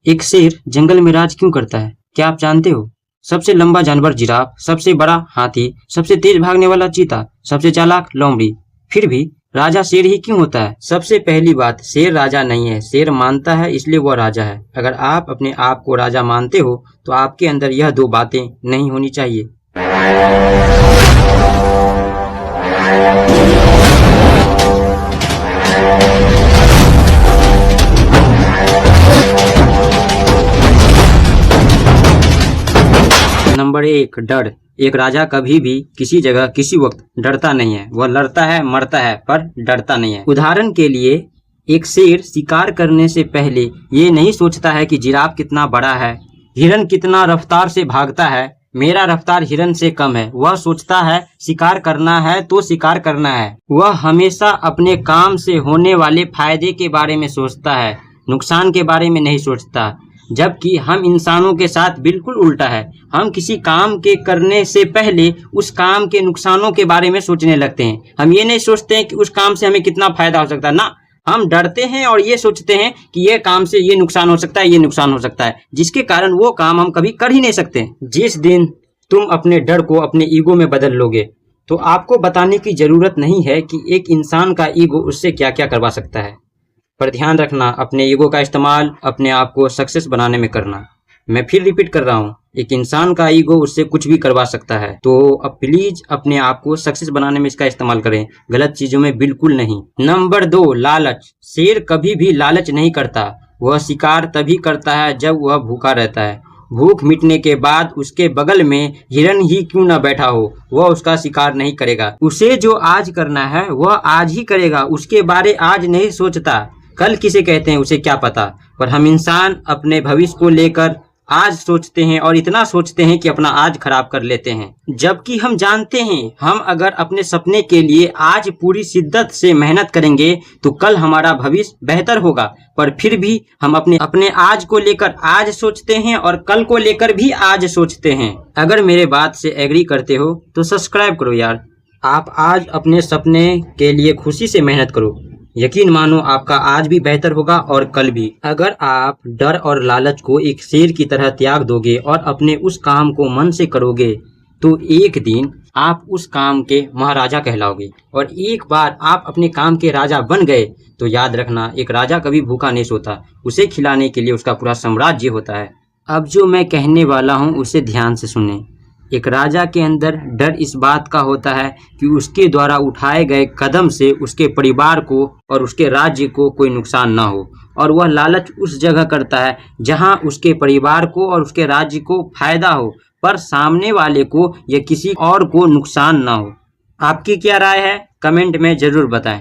एक शेर जंगल में राज क्यों करता है, क्या आप जानते हो? सबसे लंबा जानवर जिराफ, सबसे बड़ा हाथी, सबसे तेज भागने वाला चीता, सबसे चालाक लोमड़ी। फिर भी राजा शेर ही क्यों होता है? सबसे पहली बात, शेर राजा नहीं है, शेर मानता है इसलिए वह राजा है। अगर आप अपने आप को राजा मानते हो तो आपके अंदर यह दो बातें नहीं होनी चाहिए। नंबर 1, डर। एक राजा कभी भी किसी जगह किसी वक्त डरता नहीं है। वह लड़ता है, मरता है, पर डरता नहीं है। उदाहरण के लिए, एक शेर शिकार करने से पहले ये नहीं सोचता है कि जिराफ कितना बड़ा है, हिरन कितना रफ्तार से भागता है, मेरा रफ्तार हिरन से कम है। वह सोचता है शिकार करना है तो शिकार करना है। वह हमेशा अपने काम से होने वाले फायदे के बारे में सोचता है, नुकसान के बारे में नहीं सोचता। जबकि हम इंसानों के साथ बिल्कुल उल्टा है। हम किसी काम के करने से पहले उस काम के नुकसानों के बारे में सोचने लगते हैं। हम ये नहीं सोचते हैं कि उस काम से हमें कितना फायदा हो सकता है, ना, हम डरते हैं और ये सोचते हैं कि ये काम से ये नुकसान हो सकता है, ये नुकसान हो सकता है, जिसके कारण वो काम हम कभी कर ही नहीं सकते। जिस दिन तुम अपने डर को अपने ईगो में बदल लोगे तो आपको बताने की जरूरत नहीं है कि एक इंसान का ईगो उससे क्या क्या करवा सकता है। पर ध्यान रखना, अपने ईगो का इस्तेमाल अपने आप को सक्सेस बनाने में करना। मैं फिर रिपीट कर रहा हूँ, एक इंसान का ईगो उससे कुछ भी करवा सकता है। तो अब प्लीज अपने आप को सक्सेस बनाने में इसका इस्तेमाल करें, गलत चीजों में बिल्कुल नहीं। नंबर 2, लालच। शेर कभी भी लालच नहीं करता। वह शिकार तभी करता है जब वह भूखा रहता है। भूख मिटने के बाद उसके बगल में हिरन ही क्यों न बैठा हो, वह उसका शिकार नहीं करेगा। उसे जो आज करना है वह आज ही करेगा, उसके बारे आज नहीं सोचता। कल किसे कहते हैं उसे क्या पता। पर हम इंसान अपने भविष्य को लेकर आज सोचते हैं और इतना सोचते हैं कि अपना आज खराब कर लेते हैं। जबकि हम जानते हैं हम अगर अपने सपने के लिए आज पूरी शिद्दत से मेहनत करेंगे तो कल हमारा भविष्य बेहतर होगा। पर फिर भी हम अपने आज को लेकर आज सोचते हैं और कल को लेकर भी आज सोचते हैं। अगर मेरे बात से एग्री करते हो तो सब्सक्राइब करो यार। आप आज अपने सपने के लिए खुशी से मेहनत करो, यकीन मानो आपका आज भी बेहतर होगा और कल भी। अगर आप डर और लालच को एक शेर की तरह त्याग दोगे और अपने उस काम को मन से करोगे तो एक दिन आप उस काम के महाराजा कहलाओगे। और एक बार आप अपने काम के राजा बन गए तो याद रखना, एक राजा कभी भूखा नहीं सोता, उसे खिलाने के लिए उसका पूरा साम्राज्य होता है। अब जो मैं कहने वाला हूँ उसे ध्यान से सुने। एक राजा के अंदर डर इस बात का होता है कि उसके द्वारा उठाए गए कदम से उसके परिवार को और उसके राज्य को कोई नुकसान ना हो। और वह लालच उस जगह करता है जहां उसके परिवार को और उसके राज्य को फायदा हो, पर सामने वाले को या किसी और को नुकसान ना हो। आपकी क्या राय है? कमेंट में जरूर बताएं।